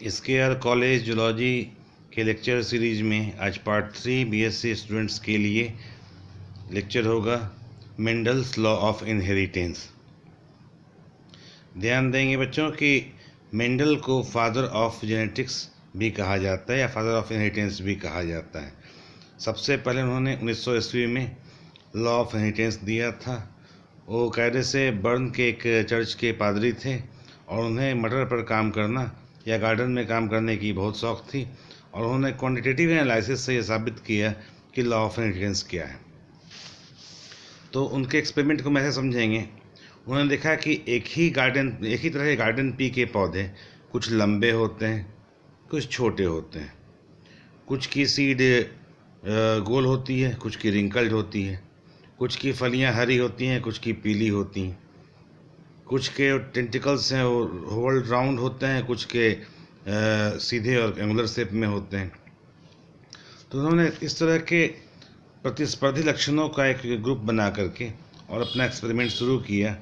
Square college zoology के lecture series में आज पार्ट 3 बीएससी स्टूडेंट्स के लिए लेक्चर होगा मेंडल्स लॉ ऑफ इनहेरिटेंस। ध्यान देंगे बच्चों कि मेंडल को फादर ऑफ जेनेटिक्स भी कहा जाता है या फादर ऑफ इनहेरिटेंस भी कहा जाता है। सबसे पहले उन्होंने 1900 ईस्वी में लॉ ऑफ इनहेरिटेंस दिया था। वो कायदे से बर्न के एक चर्च के पादरी थे और उन्हें मटर पर काम करना या गार्डन में काम करने की बहुत शौक़ थी और उन्होंने क्वांटिटेटिव एनालिसिस से ये साबित किया कि लॉ ऑफ इनहेरिटेंस क्या है। तो उनके एक्सपेरिमेंट को मैं ऐसे समझेंगे। उन्होंने देखा कि एक ही तरह के गार्डन पी के पौधे कुछ लंबे होते हैं, कुछ छोटे होते हैं, कुछ की सीड गोल होती है, कुछ की रिंकल्ड होती है, कुछ की फलियां हरी होती हैं, कुछ की पीली होती हैं, कुछ के टेंटिकल्स हैं वो होल राउंड होते हैं, कुछ के सीधे और एंगुलर शेप में होते हैं। तो उन्होंने इस तरह के प्रतिस्पर्धी लक्षणों का एक ग्रुप बना करके और अपना एक्सपेरिमेंट शुरू किया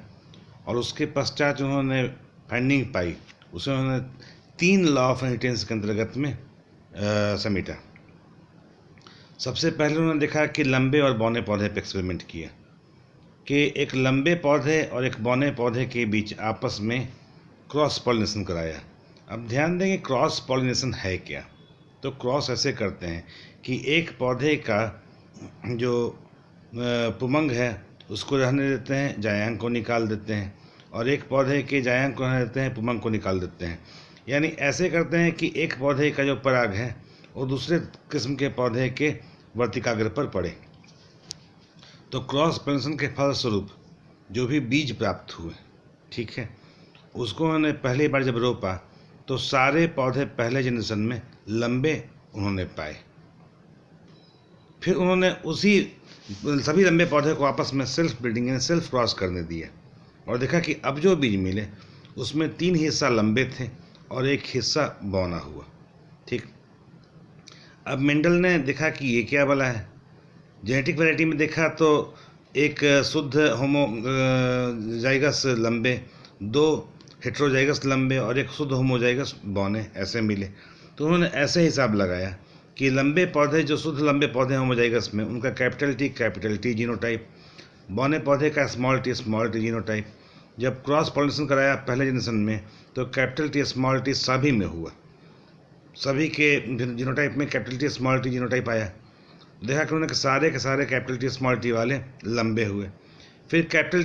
और उसके पश्चात उन्होंने फाइंडिंग पाई, उसे उन्होंने 3 लॉ ऑफ इनहेरिटेंस के अंतर्गत में समेटा। सबसे पहले उन्होंने देखा कि लंबे और बौने पौधे पर एक्सपेरिमेंट किया कि एक लंबे पौधे और एक बौने पौधे के बीच आपस में क्रॉस पॉलिनेशन कराया। अब ध्यान देंगे क्रॉस पॉलिनेशन है क्या। तो क्रॉस ऐसे करते हैं कि एक पौधे का जो पुमंग है उसको रहने देते हैं, जायांग को निकाल देते हैं, और एक पौधे के जायांग को रहने देते हैं, पुमंग को निकाल देते हैं। यानी ऐसे करते हैं कि एक पौधे का जो पराग है वो दूसरे किस्म के पौधे के वर्तिकाग्र पर पड़े। तो क्रॉस पॉलिनेशन के फलस्वरूप जो भी बीज प्राप्त हुए, ठीक है, उसको उन्होंने पहली बार जब रोपा तो सारे पौधे पहले जनरेशन में लंबे उन्होंने पाए। फिर उन्होंने सभी लंबे पौधे को आपस में सेल्फ ब्रीडिंग यानी सेल्फ क्रॉस करने दिया और देखा कि अब जो बीज मिले उसमें 3 हिस्सा लंबे थे और 1 हिस्सा बौना हुआ। ठीक, अब मेंडल ने देखा कि ये क्या भला है। जेनेटिक वैरायटी में देखा तो एक शुद्ध होमोजाइगस लंबे, 2 हेट्रोजाइगस लंबे और 1 शुद्ध होमोजाइगस बौने ऐसे मिले। तो उन्होंने ऐसे हिसाब लगाया कि लंबे पौधे जो शुद्ध लंबे पौधे होमोजाइगस में उनका कैपिटल टी जीनोटाइप, बौने पौधे का स्मॉल टी जीनोटाइप। जब क्रॉस पॉलिनेशन कराया पहले जनरेशन में तो कैपिटल टी सभी में हुआ, सभी के जीनोटाइप में कैपिटल टी जीनोटाइप आया। देखा कि उन्होंने सारे के सारे कैपिटल टी वाले लंबे हुए। फिर कैपिटल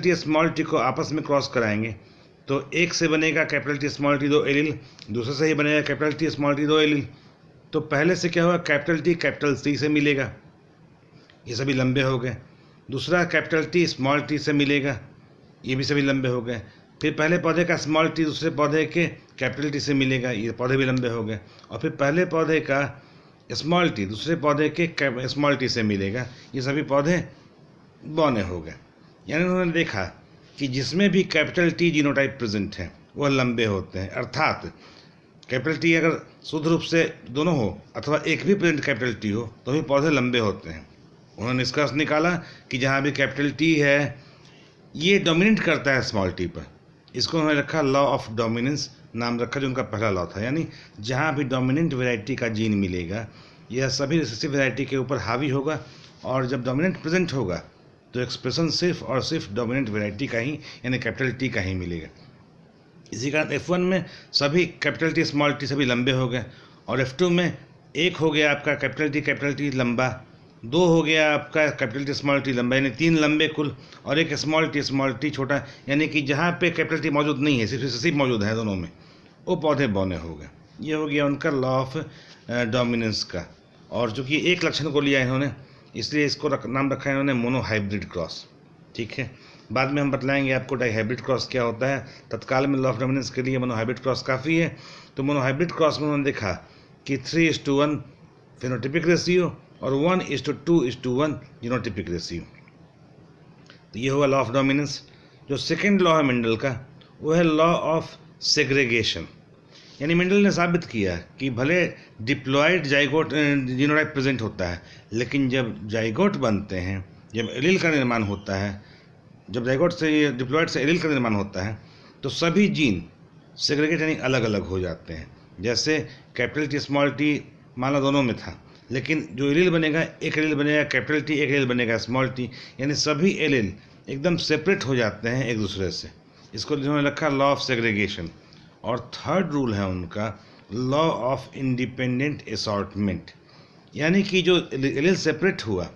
टी को आपस में क्रॉस कराएंगे तो एक से बनेगा कैपिटल टी 2 एलील, दूसरे से ही बनेगा कैपिटल टी 2 एलील। तो पहले से क्या हुआ, कैपिटल टी से मिलेगा, ये सभी लंबे हो गए। दूसरा कैपिटल टी से मिलेगा, ये भी सभी लंबे हो गए। फिर पहले पौधे का स्मॉल टी दूसरे पौधे के कैपिटल टी से मिलेगा, ये पौधे भी लंबे हो गए। और फिर पहले पौधे का स्मॉल टी दूसरे पौधे के स्मॉल टी से मिलेगा, ये सभी पौधे बौने हो गए। यानी उन्होंने देखा कि जिसमें भी कैपिटल टी जीनोटाइप प्रेजेंट है वह लंबे होते हैं। अर्थात कैपिटल टी अगर शुद्ध रूप से दोनों हो अथवा एक भी प्रेजेंट कैपिटल टी हो तो भी पौधे लंबे होते हैं। उन्होंने निष्कर्ष निकाला कि जहाँ भी कैपिटल टी है ये डोमिनेट करता है स्मॉल टी पर। इसको उन्होंने रखा लॉ ऑफ डोमिनेंस नाम रखा, जो उनका पहला लॉ था। यानी जहाँ भी डोमिनेंट वैरायटी का जीन मिलेगा यह सभी रिसेसिव वैरायटी के ऊपर हावी होगा, और जब डोमिनेंट प्रेजेंट होगा तो एक्सप्रेशन सिर्फ और सिर्फ डोमिनेंट वैरायटी का ही यानी कैपिटल टी का ही मिलेगा। इसी कारण F1 में सभी कैपिटल टी सभी लंबे हो गए, और F2 में 1 हो गया आपका कैपिटल टी लंबा, 2 हो गया आपका कैपिटल टी लंबा, यानी 3 लंबे कुल, और 1 स्मॉल टी छोटा। यानी कि जहाँ पे कैपिटल टी मौजूद नहीं है, सिर्फ रिसेसिव मौजूद है दोनों में, वो पौधे बौने हो गए। ये हो गया उनका लॉ ऑफ डोमिनेंस का। और चूँकि एक लक्षण को लिया इन्होंने इसलिए इसको नाम रखा है इन्होंने मोनोहाइब्रिड क्रॉस। ठीक है, बाद में हम बतलाएंगे आपको डाईहाइब्रिड क्रॉस क्या होता है। तत्काल में लॉ ऑफ डोमिनेंस के लिए मोनोहाइब्रिड क्रॉस काफ़ी है। तो मोनोहाइब्रिड क्रॉस में उन्होंने देखा कि 3:1 फेनोटिपिक रेशियो और 1:2:1 जीनोटिपिक रेशियो। तो ये हुआ लॉ ऑफ डोमिनेंस। जो सेकेंड लॉ है मेंडल का वो है लॉ ऑफ सेग्रेगेशन। यानी मेंडल ने साबित किया कि भले डिप्लॉयड जाइगोट जीनोटाइप प्रेजेंट होता है, लेकिन जब जाइगोट बनते हैं, जब एलील का निर्माण होता है, जब जाइगोट से डिप्लॉयड से एलील का निर्माण होता है तो सभी जीन सेग्रेगेट यानी अलग अलग हो जाते हैं। जैसे कैपिटल टी स्मॉल टी मान लो दोनों में था, लेकिन जो एलील बनेगा, एक एलील बनेगा कैपिटल टी, एक एलील बनेगा स्मॉल टी, यानी सभी एलील एकदम सेपरेट हो जाते हैं एक दूसरे से। इसको जिन्होंने रखा लॉ ऑफ सेग्रीगेशन। और थर्ड रूल है उनका लॉ ऑफ इंडिपेंडेंट असॉर्टमेंट, यानी कि जो एलील सेपरेट हुआ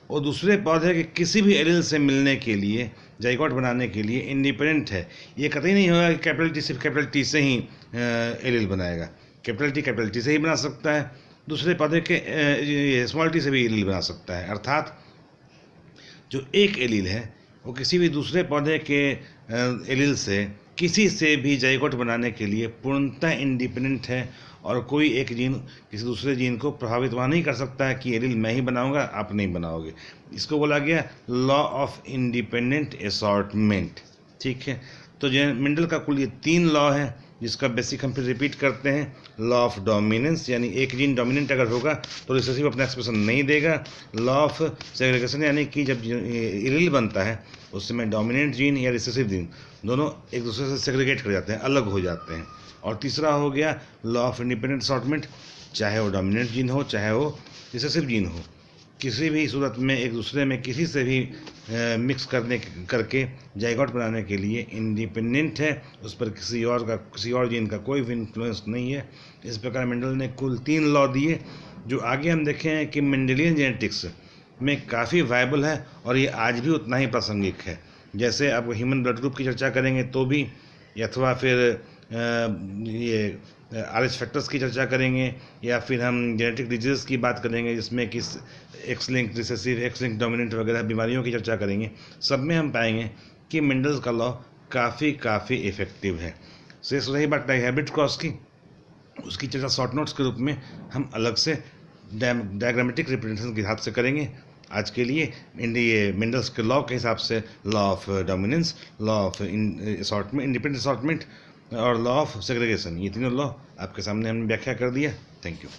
वो दूसरे पौधे के किसी भी एलील से मिलने के लिए, जाइगोट बनाने के लिए इंडिपेंडेंट है। ये कतई नहीं होगा कि कैपिटल टी सिर्फ कैपिटल टी से ही एलील बनाएगा। कैपिटल टी से ही बना सकता है, दूसरे पौधे के स्मॉल टी से भी एलील बना सकता है। अर्थात जो एक एलील है वो किसी भी दूसरे पौधे के एलील से किसी से भी जाइगोट बनाने के लिए पूर्णतः इंडिपेंडेंट है, और कोई एक जीन किसी दूसरे जीन को प्रभावित वहाँ नहीं कर सकता है कि एलील मैं ही बनाऊंगा, आप नहीं बनाओगे। इसको बोला गया लॉ ऑफ इंडिपेंडेंट असॉर्टमेंट। ठीक है, तो मेंडल का कुल ये 3 लॉ है, जिसका बेसिक हम फिर रिपीट करते हैं। लॉ ऑफ डोमिनेंस, यानी एक जीन डोमिनेंट अगर होगा तो रिसेसिव अपना एक्सप्रेशन नहीं देगा। लॉ ऑफ सेग्रीगेशन, यानी कि जब एलील बनता है उस समय डोमिनेंट जीन या रिसेसिव जीन दोनों एक दूसरे से सेग्रीगेट कर जाते हैं, अलग हो जाते हैं। और तीसरा हो गया लॉ ऑफ इंडिपेंडेंट असॉर्टमेंट, चाहे वो डोमिनेंट जीन हो चाहे वो रिसेसिव जीन हो, किसी भी सूरत में एक दूसरे में किसी से भी मिक्स करके जाइगोट बनाने के लिए इंडिपेंडेंट है, उस पर किसी और जीन का कोई भी इन्फ्लुएंस नहीं है। इस प्रकार मेंडल ने कुल 3 लॉ दिए, जो आगे हम देखें हैं कि मेंडेलियन जेनेटिक्स में काफ़ी वायबल है और ये आज भी उतना ही प्रासंगिक है। जैसे अब ह्यूमन ब्लड ग्रुप की चर्चा करेंगे तो भी, अथवा फिर ये RH फैक्टर्स की चर्चा करेंगे, या फिर हम जेनेटिक डिजीज़ की बात करेंगे जिसमें कि x link recessive, x link dominant वगैरह बीमारियों की चर्चा करेंगे, सब में हम पाएंगे कि मेंडल्स का लॉ काफ़ी इफ़ेक्टिव है। शेष रही बात डायहाइब्रिड क्रॉस की, उसकी चर्चा शॉर्ट नोट्स के रूप में हम अलग से डायग्रामेटिक रिप्रेजेंटेशन के हिसाब से करेंगे। आज के लिए ये मेंडल्स के लॉ के हिसाब से law of dominance, law of assortment, independent assortment और लॉ ऑफ सेग्रीगेशन, ये तीनों लॉ आपके सामने हमने व्याख्या कर दिया। Thank you.